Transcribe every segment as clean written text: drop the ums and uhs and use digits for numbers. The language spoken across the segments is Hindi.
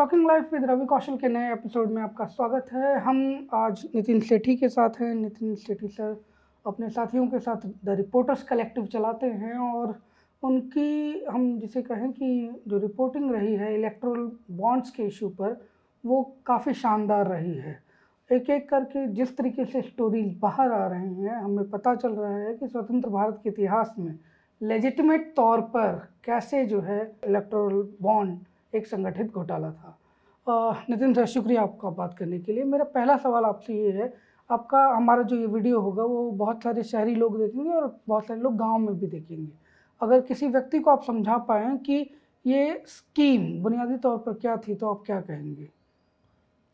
टॉकिंग लाइफ विद रवि कौशल के नए एपिसोड में आपका स्वागत है। हम आज नितिन सेठी के साथ हैं। नितिन सेठी सर अपने साथियों के साथ द रिपोर्टर्स कलेक्टिव चलाते हैं और उनकी हम जिसे कहें कि जो रिपोर्टिंग रही है इलेक्टोरल बॉन्ड्स के इशू पर, वो काफ़ी शानदार रही है। एक एक करके जिस तरीके से स्टोरीज बाहर आ रही हैं, हमें पता चल रहा है कि स्वतंत्र भारत के इतिहास में लेजिटिमेट तौर पर कैसे जो है इलेक्टोरल बॉन्ड एक संगठित घोटाला था। नितिन सर, शुक्रिया आपका बात करने के लिए। मेरा पहला सवाल आपसे ये है, आपका हमारा जो ये वीडियो होगा वो बहुत सारे शहरी लोग देखेंगे और बहुत सारे लोग गांव में भी देखेंगे। अगर किसी व्यक्ति को आप समझा पाएँ कि ये स्कीम बुनियादी तौर पर क्या थी, तो आप क्या कहेंगे?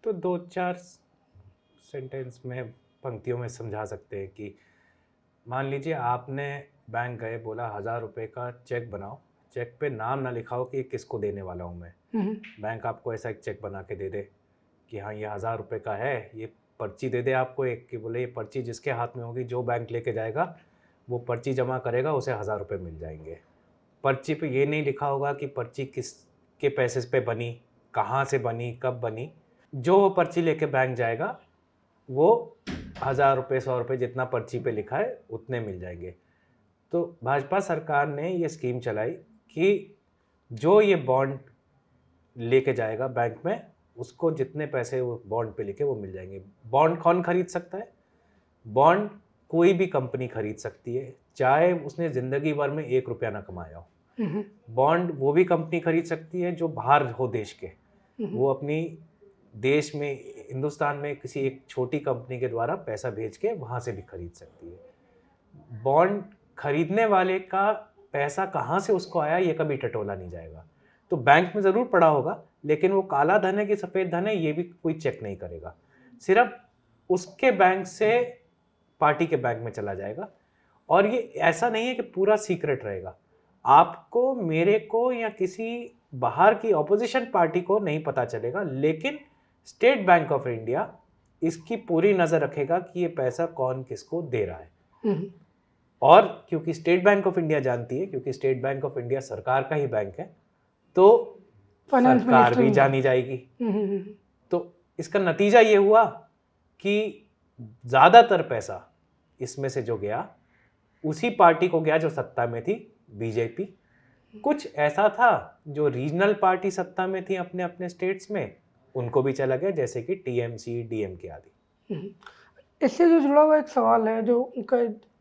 तो 2-4 सेंटेंस में, पंक्तियों में समझा सकते हैं कि मान लीजिए आपने बैंक गए, बोला 1000 रुपये का चेक बनाओ, चेक पे नाम ना लिखाओ कि किसको देने वाला हूँ मैं। बैंक आपको ऐसा एक चेक बना के दे दे कि हाँ ये 1000 रुपये का है, ये पर्ची दे दे आपको एक, कि बोले ये पर्ची जिसके हाथ में होगी, जो बैंक लेके जाएगा वो पर्ची जमा करेगा, उसे 1000 रुपये मिल जाएंगे। पर्ची पे ये नहीं लिखा होगा कि पर्ची किसके पैसे पे बनी, कहाँ से बनी, कब बनी। जो पर्ची लेके बैंक जाएगा वो 1000 रुपये 100 रुपये जितना पर्ची पे लिखा है उतने मिल जाएंगे। तो भाजपा सरकार ने ये स्कीम चलाई कि जो ये बॉन्ड लेके जाएगा बैंक में, उसको जितने पैसे वो बॉन्ड पे लिखे वो मिल जाएंगे। बॉन्ड कौन खरीद सकता है? बॉन्ड कोई भी कंपनी खरीद सकती है, चाहे उसने ज़िंदगी भर में 1 रुपया ना कमाया हो। बॉन्ड वो भी कंपनी खरीद सकती है जो बाहर हो देश के, वो अपनी देश में, हिंदुस्तान में किसी एक छोटी कंपनी के द्वारा पैसा भेज के वहाँ से भी खरीद सकती है। बॉन्ड खरीदने वाले का पैसा कहाँ से उसको आया ये कभी टटोला नहीं जाएगा। तो बैंक में ज़रूर पड़ा होगा, लेकिन वो काला धन है कि सफ़ेद धन है ये भी कोई चेक नहीं करेगा। सिर्फ उसके बैंक से पार्टी के बैंक में चला जाएगा। और ये ऐसा नहीं है कि पूरा सीक्रेट रहेगा। आपको, मेरे को या किसी बाहर की ऑपोजिशन पार्टी को नहीं पता चलेगा, लेकिन स्टेट बैंक ऑफ इंडिया इसकी पूरी नज़र रखेगा कि ये पैसा कौन किसको दे रहा है। और क्योंकि स्टेट बैंक ऑफ इंडिया जानती है, क्योंकि स्टेट बैंक ऑफ इंडिया सरकार का ही बैंक है, तो सरकार भी जानी जाएगी। तो इसका नतीजा ये हुआ कि ज़्यादातर पैसा इसमें से जो गया उसी पार्टी को गया जो सत्ता में थी, बीजेपी। कुछ ऐसा था जो रीजनल पार्टी सत्ता में थी अपने अपने स्टेट्स में, उनको भी चला गया, जैसे कि टीएमसी, डीएमके आदि। इससे जो जुड़ा हुआ एक सवाल है जो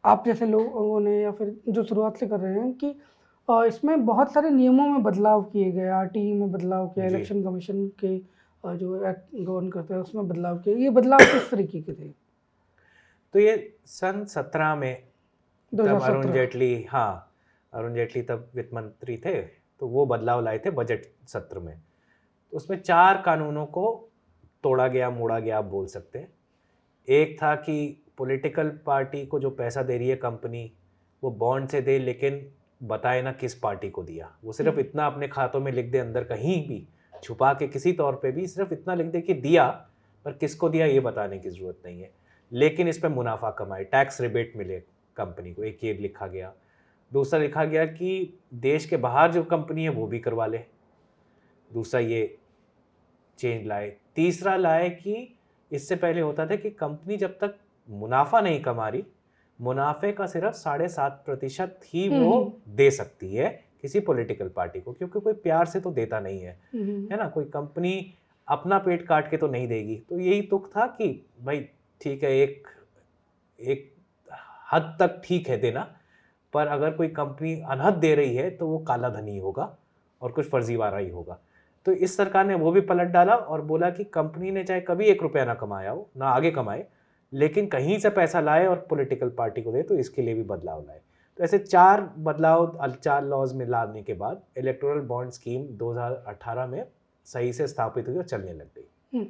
आप जैसे लोगों ने या फिर जो शुरुआत से कर रहे हैं कि इसमें बहुत सारे नियमों में बदलाव किए गए, आरटीई में बदलाव किया, इलेक्शन कमीशन के जो एक्ट गवर्न करता है उसमें बदलाव किए। ये बदलाव किस तरीके के थे? तो ये सन 17 में तब अरुण जेटली तब वित्त मंत्री थे, तो वो बदलाव लाए थे बजट सत्र में। तो उसमें 4 कानूनों को तोड़ा गया, मोड़ा गया, आप बोल सकते हैं। एक था कि पॉलिटिकल पार्टी को जो पैसा दे रही है कंपनी, वो बॉन्ड से दे, लेकिन बताए ना किस पार्टी को दिया। वो सिर्फ इतना अपने खातों में लिख दे, अंदर कहीं भी छुपा के किसी तौर पे भी सिर्फ इतना लिख दे कि दिया, पर किसको दिया ये बताने की ज़रूरत नहीं है। लेकिन इस पर मुनाफा कमाए, टैक्स रिबेट मिले कंपनी को, एक ये लिखा गया। दूसरा लिखा गया कि देश के बाहर जो कंपनी है वो भी करवा ले, दूसरा ये चेंज लाए। तीसरा लाए कि इससे पहले होता था कि कंपनी जब तक मुनाफा नहीं कमा रही, मुनाफे का सिर्फ 7.5% ही वो दे सकती है किसी पॉलिटिकल पार्टी को, क्योंकि कोई प्यार से तो देता नहीं है, है ना। कोई कंपनी अपना पेट काट के तो नहीं देगी। तो यही तुक था कि भाई ठीक है, एक हद तक ठीक है देना, पर अगर कोई कंपनी अनहद दे रही है तो वो काला धनी होगा और कुछ फर्जीवाड़ा ही होगा। तो इस सरकार ने वो भी पलट डाला और बोला कि कंपनी ने चाहे कभी 1 रुपया ना कमाया हो, ना आगे कमाए, लेकिन कहीं से पैसा लाए और पॉलिटिकल पार्टी को दे, तो इसके लिए भी बदलाव लाए। तो ऐसे 4 बदलाव, 4 लॉज में लाने के बाद इलेक्टोरल बॉन्ड स्कीम 2018 में सही से स्थापित हुई और चलने लग गई।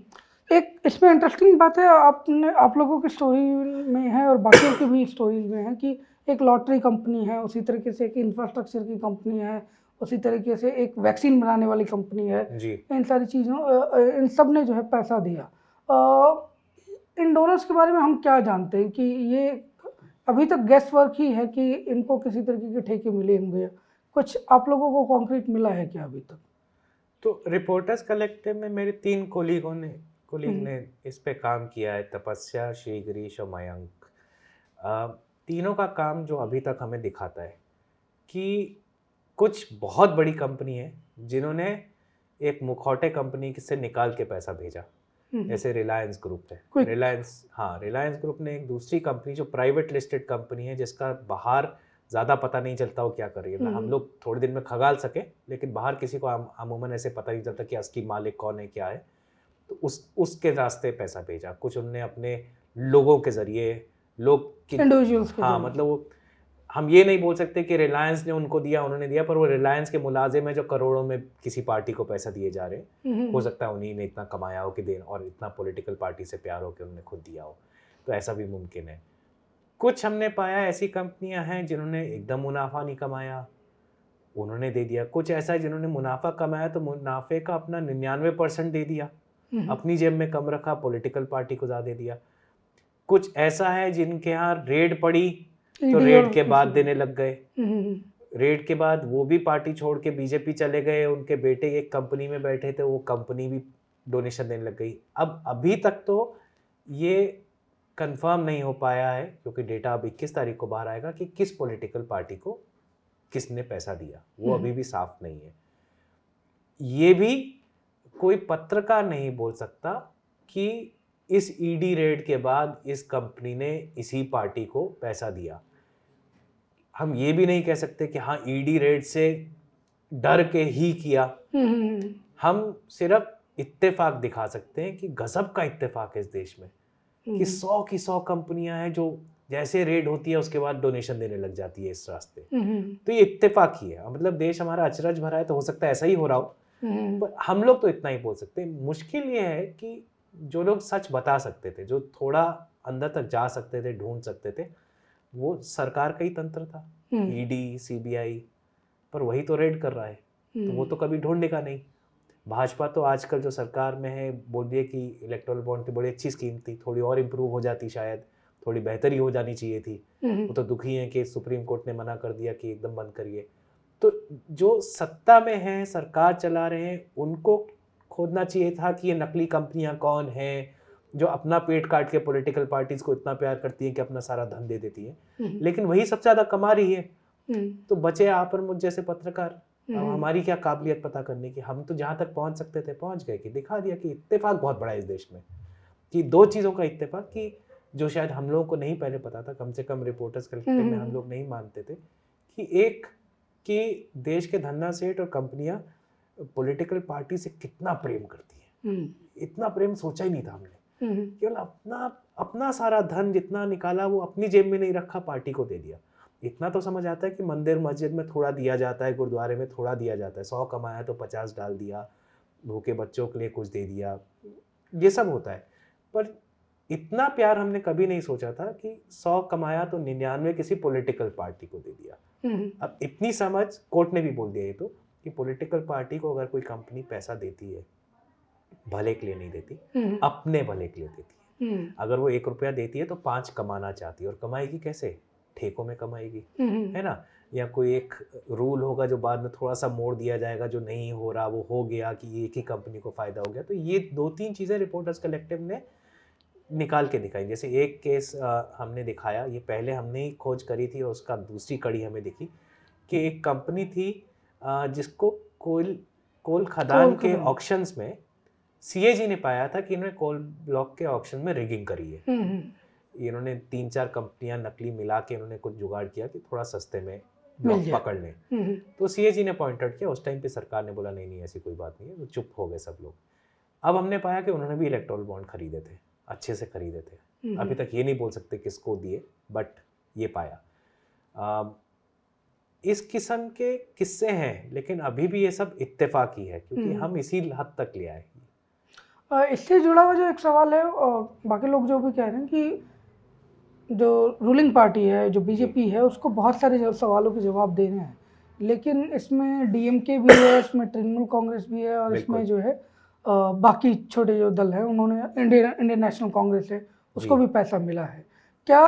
एक इसमें इंटरेस्टिंग बात है, आप लोगों की स्टोरी में है और बाकियों की भी स्टोरीज में है कि एक लॉटरी कंपनी है, उसी तरीके से एक इंफ्रास्ट्रक्चर की कंपनी है, उसी तरीके से एक वैक्सीन बनाने वाली कंपनी है। इन सारी चीज़ों, इन सब ने जो है पैसा दिया। इन डोनर्स के बारे में हम क्या जानते हैं कि ये अभी तक गेस वर्क ही है कि इनको किसी तरीके के ठेके मिले होंगे? कुछ आप लोगों को कॉन्क्रीट मिला है क्या अभी तक? तो रिपोर्टर्स कलेक्टिव में मेरे 3 कोलीग ने इस पे काम किया है, तपस्या, श्री गिरीश और मयंक। तीनों का काम जो अभी तक हमें दिखाता है कि कुछ बहुत बड़ी कंपनी है जिन्होंने एक मुखौटे कंपनी से निकाल के पैसा भेजा, जैसे रिलायंस ग्रुप है। रिलायंस ग्रुप ने एक दूसरी कंपनी जो प्राइवेट लिस्टेड कंपनी है, जिसका बाहर ज़्यादा पता नहीं चलता वो क्या कर रही है। हम लोग थोड़े दिन में खगाल सके, लेकिन बाहर किसी को अमूमन ऐसे पता नहीं चलता कि असली मालिक कौन है, क्या है। तो उसके रास्ते पैसा भेजा। कुछ उनने अपने लोगों के जरिए, इंडिविजुअल्स के हाँ, मतलब वो हम ये नहीं बोल सकते कि रिलायंस ने उनको दिया, उन्होंने दिया, पर वो रिलायंस के मुलाजिम है जो करोड़ों में किसी पार्टी को पैसा दिए जा रहे हैं। हो सकता है उन्हीं ने इतना कमाया हो कि देन, और इतना पॉलिटिकल पार्टी से प्यार हो कि उन्होंने खुद दिया हो, तो ऐसा भी मुमकिन है। कुछ हमने पाया ऐसी कंपनियां हैं जिन्होंने एकदम मुनाफा नहीं कमाया, उन्होंने दे दिया। कुछ ऐसा है जिन्होंने मुनाफा कमाया तो मुनाफे का अपना 99% दे दिया, अपनी जेब में कम रखा, पॉलिटिकल पार्टी को ज़्यादा दे दिया। कुछ ऐसा है जिनके यहाँ रेड पड़ी तो रेड के बाद देने लग गए, रेड के बाद वो भी पार्टी छोड़ के बीजेपी चले गए, उनके बेटे एक कंपनी में बैठे थे, वो कंपनी भी डोनेशन देने लग गई। अब अभी तक तो ये कंफर्म नहीं हो पाया है, क्योंकि डेटा अब 21 तारीख को बाहर आएगा कि किस पॉलिटिकल पार्टी को किसने पैसा दिया, वो अभी भी साफ नहीं है। ये भी कोई पत्रकार नहीं बोल सकता कि इस ईडी रेड के बाद इस कंपनी ने इसी पार्टी को पैसा दिया। हम ये भी नहीं कह सकते कि हाँ ईडी रेड से डर के ही किया। हम सिर्फ इत्तेफाक दिखा सकते हैं कि गजब का इत्तेफाक है इस देश में कि 100 की 100 कंपनियां हैं जो जैसे रेड होती है उसके बाद डोनेशन देने लग जाती है इस रास्ते। तो ये इत्तेफाक ही है, मतलब देश हमारा अचरज भरा है, तो हो सकता है ऐसा ही हो रहा हो, पर हम लोग तो इतना ही बोल सकते हैं। मुश्किल ये है कि जो लोग सच बता सकते थे, जो थोड़ा अंदर तक जा सकते थे, ढूंढ सकते थे, वो सरकार का ही तंत्र था, ईडी, सीबीआई, पर वही तो रेड कर रहा है, तो वो तो कभी ढूंढेगा नहीं। भाजपा तो आजकल जो सरकार में है, बोल दिए कि इलेक्टोरल बॉन्ड की बड़ी अच्छी स्कीम थी, थोड़ी और इम्प्रूव हो जाती, शायद थोड़ी बेहतरी हो जानी चाहिए थी। वो तो दुखी हैं कि सुप्रीम कोर्ट ने मना कर दिया कि एकदम बंद करिए। तो जो सत्ता में हैं, सरकार चला रहे हैं, उनको खोदना चाहिए था कि ये नकली कंपनियां कौन हैं जो अपना पेट काट के पॉलिटिकल पार्टीज को इतना प्यार करती हैं कि अपना सारा धन दे देती हैं, लेकिन वही सबसे ज्यादा कमा रही है। तो बचे आप और मुझ जैसे पत्रकार, अब हमारी क्या काबिलियत पता करने की। हम तो जहां तक पहुंच सकते थे पहुंच गए, कि दिखा दिया कि इत्तेफाक बहुत बड़ा है इस देश में, कि 2 चीज़ों का इत्तेफाक, कि जो शायद हम लोगों को नहीं पहले पता था, कम से कम रिपोर्टर्स कलेक्टिव में हम लोग नहीं मानते थे, कि एक कि देश के धन्ना सेठ और कंपनियां पॉलिटिकल पार्टी से कितना प्रेम करती है। इतना प्रेम सोचा ही नहीं था हमने। केवल अपना सारा धन जितना निकाला वो अपनी जेब में नहीं रखा, पार्टी को दे दिया। इतना तो समझ आता है कि मंदिर मस्जिद में थोड़ा दिया जाता है, गुरुद्वारे में थोड़ा दिया जाता है, 100 कमाया तो 50 डाल दिया, भूखे बच्चों के लिए कुछ दे दिया, ये सब होता है। पर इतना प्यार हमने कभी नहीं सोचा था कि 100 कमाया तो 99 किसी पॉलिटिकल पार्टी को दे दिया। अब इतनी समझ, कोर्ट ने भी बोल दिया ये तो, कि पॉलिटिकल पार्टी को अगर कोई कंपनी पैसा देती है, भले के लिए नहीं देती, अपने भले के लिए देती है। अगर वो 1 रुपया देती है तो 5 कमाना चाहती है, और कमाएगी कैसे? ठेकों में कमाएगी, है ना? या कोई एक रूल होगा जो बाद में थोड़ा सा मोड़ दिया जाएगा, जो नहीं हो रहा वो हो गया कि एक ही कंपनी को फायदा हो गया। तो ये 2-3 चीज़ें रिपोर्टर्स कलेक्टिव ने निकाल के दिखाई। जैसे एक केस हमने दिखाया, ये पहले हमने ही खोज करी थी और उसका दूसरी कड़ी हमें दिखी, कि एक कंपनी थी जिसको कोल खदान के ऑक्शंस में सीएजी ने पाया था कि इन्होंने कोल ब्लॉक के ऑक्शन में रिगिंग करी है। इन्होंने 3-4 कंपनियां नकली मिला के इन्होंने कुछ जुगाड़ किया कि थोड़ा सस्ते में ब्लॉक पकड़ लें। तो सीएजी ने पॉइंट आउट किया। उस टाइम पे सरकार ने बोला नहीं ऐसी कोई बात नहीं है, तो चुप हो गए सब लोग। अब हमने पाया कि उन्होंने भी इलेक्टोरल बॉन्ड खरीदे थे, अच्छे से खरीदे थे। अभी तक ये नहीं बोल सकते किसको दिए, बट ये पाया। इस किस्म के किस्से हैं, लेकिन अभी भी ये सब इत्तेफाकी है, क्योंकि हम इसी हद तक ले आए। इससे जुड़ा हुआ जो एक सवाल है, और बाकी लोग जो भी कह रहे हैं कि जो रूलिंग पार्टी है, जो बीजेपी है, उसको बहुत सारे सवालों के जवाब देने हैं, लेकिन इसमें डीएमके भी है, इसमें तृणमूल कांग्रेस भी है, और इसमें जो है बाकी छोटे जो दल हैं, उन्होंने इंडियन नेशनल कांग्रेस है, उसको भी पैसा मिला है। क्या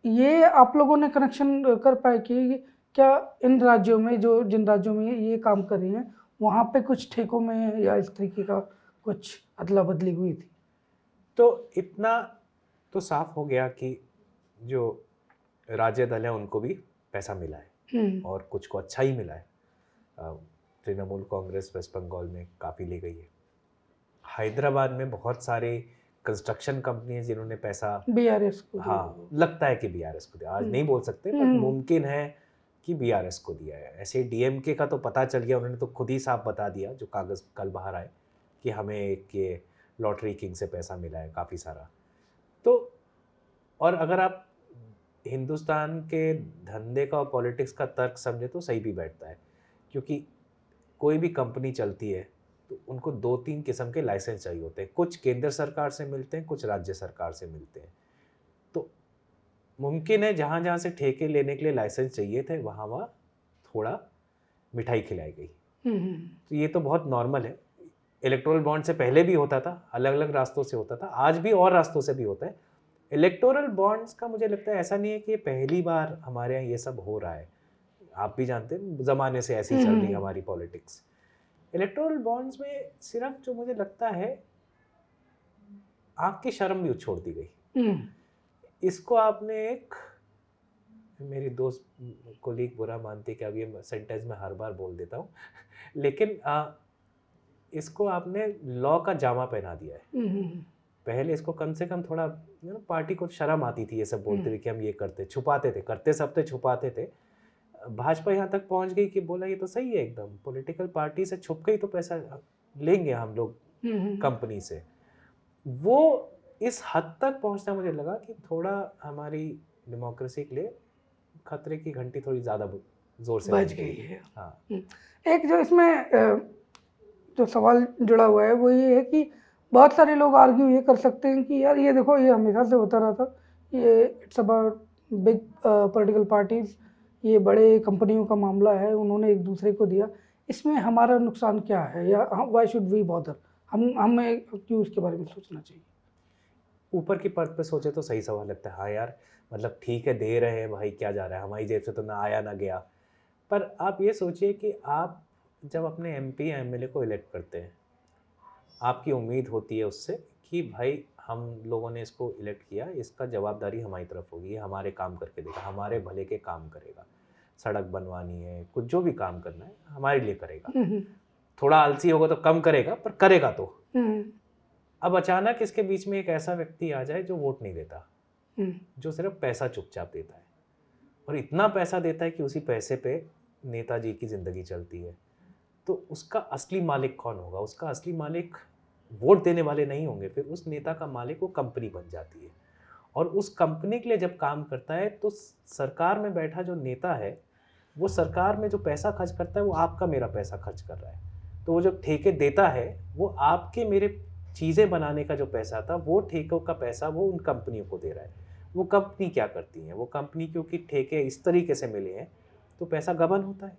ये आप लोगों ने कनेक्शन कर पाए कि क्या इन राज्यों में, जो जिन राज्यों में ये काम कर रही हैं, वहाँ पे कुछ ठेकों में या इस तरीके का कुछ अदला बदली हुई थी? तो इतना तो साफ हो गया कि जो राज्य दल है उनको भी पैसा मिला है और कुछ को अच्छा ही मिला है। तृणमूल कांग्रेस वेस्ट बंगाल में काफ़ी ले गई है। हैदराबाद में बहुत सारे कंस्ट्रक्शन कंपनी है जिन्होंने पैसा बीआरएस को हाँ लगता है कि बीआरएस को दिया, आज नहीं बोल सकते बट मुमकिन है कि बीआरएस को दिया है। ऐसे डीएमके का तो पता चल गया, उन्होंने तो खुद ही साफ बता दिया जो कागज़ कल बाहर आए कि हमें एक ये लॉटरी किंग से पैसा मिला है काफ़ी सारा। तो और अगर आप हिंदुस्तान के धंधे का और पॉलिटिक्स का तर्क समझे तो सही भी बैठता है, क्योंकि कोई भी कंपनी चलती है तो उनको 2-3 किस्म के लाइसेंस चाहिए होते हैं। कुछ केंद्र सरकार से मिलते हैं, कुछ राज्य सरकार से मिलते हैं। तो मुमकिन है जहाँ जहाँ से ठेके लेने के लिए लाइसेंस चाहिए थे वहाँ वहाँ थोड़ा मिठाई खिलाई गई। तो ये तो बहुत नॉर्मल है। इलेक्टोरल बॉन्ड से पहले भी होता था, अलग अलग रास्तों से होता था, आज भी और रास्तों से भी होता है। इलेक्टोरल बॉन्ड्स का मुझे लगता है ऐसा नहीं है कि ये पहली बार हमारे यहाँ ये सब हो रहा है। आप भी जानते हैं ज़माने से ऐसी चल रही है हमारी पॉलिटिक्स। इलेक्टोरल बॉन्ड्स में सिर्फ जो मुझे लगता है आँख की शर्म भी छोड़ दी गई। इसको आपने एक, मेरी दोस्त कोलीग बुरा मानती है कि अब ये सेंटेंस मैं हर बार बोल देता हूँ लेकिन इसको आपने लॉ का जामा पहना दिया है। पहले इसको कम से कम थोड़ा पार्टी को शर्म आती थी ये सब बोलते हुए कि हम ये करते, छुपाते थे, करते सब थे, छुपाते थे। भाजपा यहाँ तक पहुँच गई कि बोला ये तो सही है एकदम, पॉलिटिकल पार्टी से छुप के ही तो पैसा लेंगे हम लोग कंपनी से। वो इस हद तक पहुँचना मुझे लगा कि थोड़ा हमारी डेमोक्रेसी के लिए खतरे की घंटी थोड़ी ज़्यादा जोर से बज गई है। हाँ। एक जो इसमें जो सवाल जुड़ा हुआ है वो ये है कि बहुत सारे लोग आर्ग्यू ये कर सकते हैं कि यार ये देखो ये हमेशा से होता रहा था, ये it's about big political parties, ये बड़े कंपनियों का मामला है, उन्होंने एक दूसरे को दिया, इसमें हमारा नुकसान क्या है, या व्हाई शुड वी बॉदर, हमें क्यों इसके बारे में सोचना चाहिए? ऊपर की परत पे सोचे तो सही सवाल लगता है। हाँ यार, मतलब ठीक है दे रहे हैं भाई, क्या जा रहा है, हमारी जेब से तो ना आया ना गया। पर आप ये सोचिए कि आप जब अपने एमपी या एमएलए को इलेक्ट करते हैं, आपकी उम्मीद होती है उससे कि भाई हम लोगों ने इसको इलेक्ट किया, इसका जवाबदारी हमारी तरफ होगी, हमारे काम करके देगा, हमारे भले के काम करेगा, सड़क बनवानी है, कुछ जो भी काम करना है हमारे लिए करेगा। थोड़ा आलसी होगा तो कम करेगा पर करेगा तो। अब अचानक इसके बीच में एक ऐसा व्यक्ति आ जाए जो वोट नहीं देता, जो सिर्फ पैसा चुपचाप देता है, और इतना पैसा देता है कि उसी पैसे पे नेताजी की ज़िंदगी चलती है। तो उसका असली मालिक कौन होगा? उसका असली मालिक वोट देने वाले नहीं होंगे, फिर उस नेता का मालिक वो कंपनी बन जाती है। और उस कंपनी के लिए जब काम करता है तो सरकार में बैठा जो नेता है वो सरकार में जो पैसा खर्च करता है वो आपका मेरा पैसा खर्च कर रहा है। तो वो जो ठेके देता है वो आपके मेरे चीज़ें बनाने का जो पैसा था वो ठेकों का पैसा वो उन कंपनियों को दे रहा है। वो कंपनी क्या करती हैं? वो कंपनी क्योंकि ठेके इस तरीके से मिले हैं तो पैसा गबन होता है,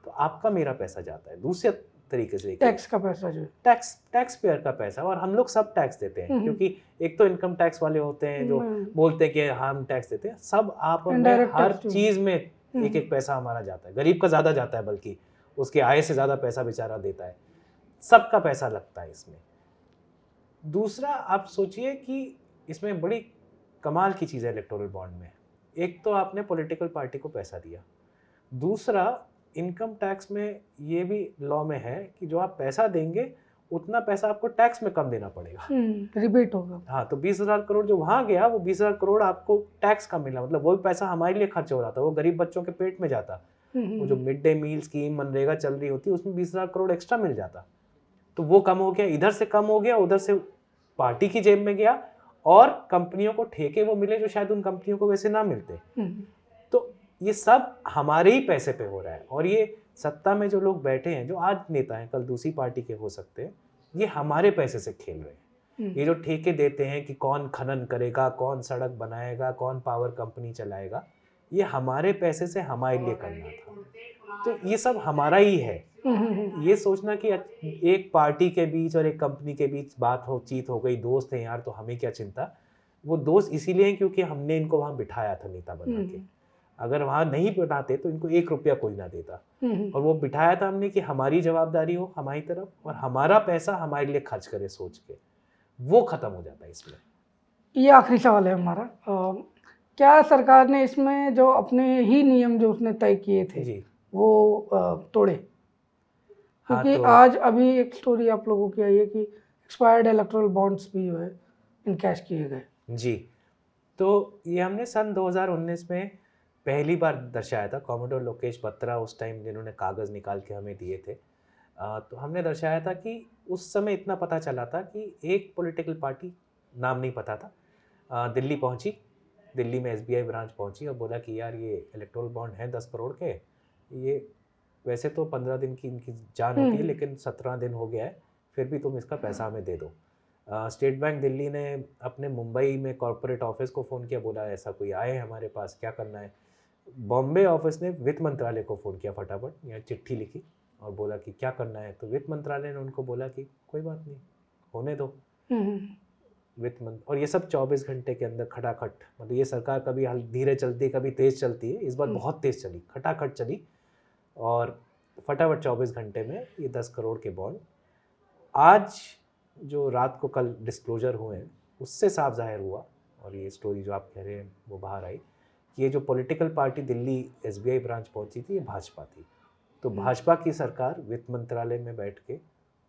तो आपका मेरा पैसा जाता है दूसरे तरीके से, टैक्स का पैसा जो टैक्स पेयर का पैसा। और हम लोग सब टैक्स देते हैं, क्योंकि एक तो इनकम टैक्स वाले होते हैं जो बोलते हैं कि हम टैक्स देते हैं, सब आप में हर चीज़ में एक एक पैसा हमारा जाता है। गरीब का ज़्यादा जाता है, बल्कि उसके आय से ज़्यादा पैसा बेचारा देता है, सबका पैसा लगता है इसमें। दूसरा आप सोचिए कि इसमें बड़ी कमाल की चीज़ है इलेक्टोरल बॉन्ड में। एक तो आपने पॉलिटिकल पार्टी को पैसा दिया, दूसरा इनकम टैक्स में ये भी लॉ में है कि जो आप पैसा देंगे उतना पैसा आपको टैक्स में कम देना पड़ेगा, रिबेट होगा। हाँ, तो 20,000 करोड़ जो वहाँ गया वो 20,000 करोड़ आपको टैक्स का मिला, मतलब वो पैसा हमारे लिए खर्च हो रहा था, वो गरीब बच्चों के पेट में जाता। वो जो मिड डे मील स्कीम मनरेगा चल रही होती उसमें 20,000 करोड़ एक्स्ट्रा मिल जाता, तो वो कम हो गया, इधर से कम हो गया, उधर से पार्टी की जेब में गया, और कंपनियों को ठेके वो मिले जो शायद उन कंपनियों को वैसे ना मिलते। तो ये सब हमारे ही पैसे पे हो रहा है, और ये सत्ता में जो लोग बैठे हैं, जो आज नेता हैं कल दूसरी पार्टी के हो सकते हैं, ये हमारे पैसे से खेल रहे हैं। ये जो ठेके देते हैं कि कौन खनन करेगा, कौन सड़क बनाएगा, कौन पावर कंपनी चलाएगा, ये हमारे पैसे से हमारे लिए करना था। तो ये सब हमारा ही है। ये सोचना कि एक पार्टी के बीच और एक कंपनी के बीच बातचीत हो गई, दोस्त हैं यार तो हमें क्या चिंता, वो दोस्त इसीलिए हैं क्योंकि हमने इनको वहाँ बिठाया था नेता बना के। अगर वहाँ नहीं बनाते तो इनको 1 रुपया कोई ना देता। हम्म, और वो बिठाया था हमने कि हमारी जवाबदारी हो हमारी तरफ और हमारा पैसा हमारे लिए खर्च करे सोच के, वो खत्म हो जाता है इसमें। ये आखिरी सवाल है हमारा। क्या सरकार ने इसमें जो अपने ही नियम जो उसने तय किए थे जी वो तोड़े? हाँ क्योंकि तो आज अभी एक स्टोरी आप लोगों की आई है कि एक्सपायर्ड इलेक्टोरल बॉन्ड्स भी जो है इनकैश किए गए। जी तो ये हमने सन 2019 में पहली बार दर्शाया था। कॉमोडोर लोकेश बत्रा उस टाइम जिन्होंने कागज़ निकाल के हमें दिए थे, तो हमने दर्शाया था कि उस समय इतना पता चला था कि एक पॉलिटिकल पार्टी, नाम नहीं पता था, दिल्ली पहुंची, दिल्ली में एसबीआई ब्रांच पहुंची और बोला कि यार ये इलेक्टोरल बॉन्ड हैं 10 करोड़ के, ये वैसे तो 15 दिन की इनकी जान होती है लेकिन 17 दिन हो गया है, फिर भी तुम इसका पैसा हमें दे दो। स्टेट बैंक दिल्ली ने अपने मुंबई में कॉरपोरेट ऑफिस को फ़ोन किया, बोला ऐसा कोई आए हमारे पास, क्या करना है। बॉम्बे ऑफिस ने वित्त मंत्रालय को फ़ोन किया फटाफट, या चिट्ठी लिखी और बोला कि क्या करना है। तो वित्त मंत्रालय ने उनको बोला कि कोई बात नहीं, होने दो। वित्त मंत्री, और ये सब 24 घंटे के अंदर खटाखट, मतलब ये सरकार कभी धीरे चलती कभी तेज़ चलती है, इस बार बहुत तेज़ चली, खटाखट चली और फटाफट 24 घंटे में ये 10 करोड़ के बॉन्ड आज जो रात को कल डिस्क्लोजर हुए हैं उससे साफ जाहिर हुआ, और ये स्टोरी जो आप कह रहे हैं वो बाहर आई कि ये जो political party Delhi SBI branch पहुंची थी ये भाजपा थी। तो भाजपा की सरकार वित्त मंत्रालय में बैठ के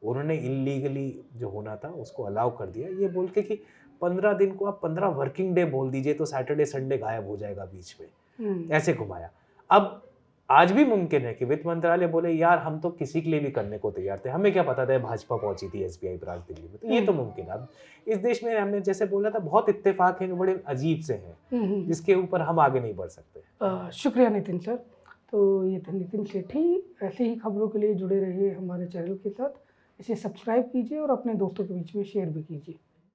उन्होंने इलीगली जो होना था उसको अलाउ कर दिया, ये बोल के कि 15 दिन को आप 15 वर्किंग डे बोल दीजिए तो सैटरडे संडे गायब हो जाएगा बीच में, ऐसे घुमाया। अब आज भी मुमकिन है कि वित्त मंत्रालय बोले यार हम तो किसी के लिए भी करने को तैयार थे, हमें क्या पता था भाजपा पहुंची थी एसबीआई ब्रांच दिल्ली में, तो ये तो मुमकिन है। अब इस देश में हमने जैसे बोला था बहुत इत्तेफाक हैं जो बड़े अजीब से हैं जिसके ऊपर हम आगे नहीं बढ़ सकते। शुक्रिया नितिन सर। तो ये थे नितिन सेठी। ऐसे ही खबरों के लिए जुड़े रहिए हमारे चैनल के साथ, इसे सब्सक्राइब कीजिए और अपने दोस्तों के बीच में शेयर भी कीजिए।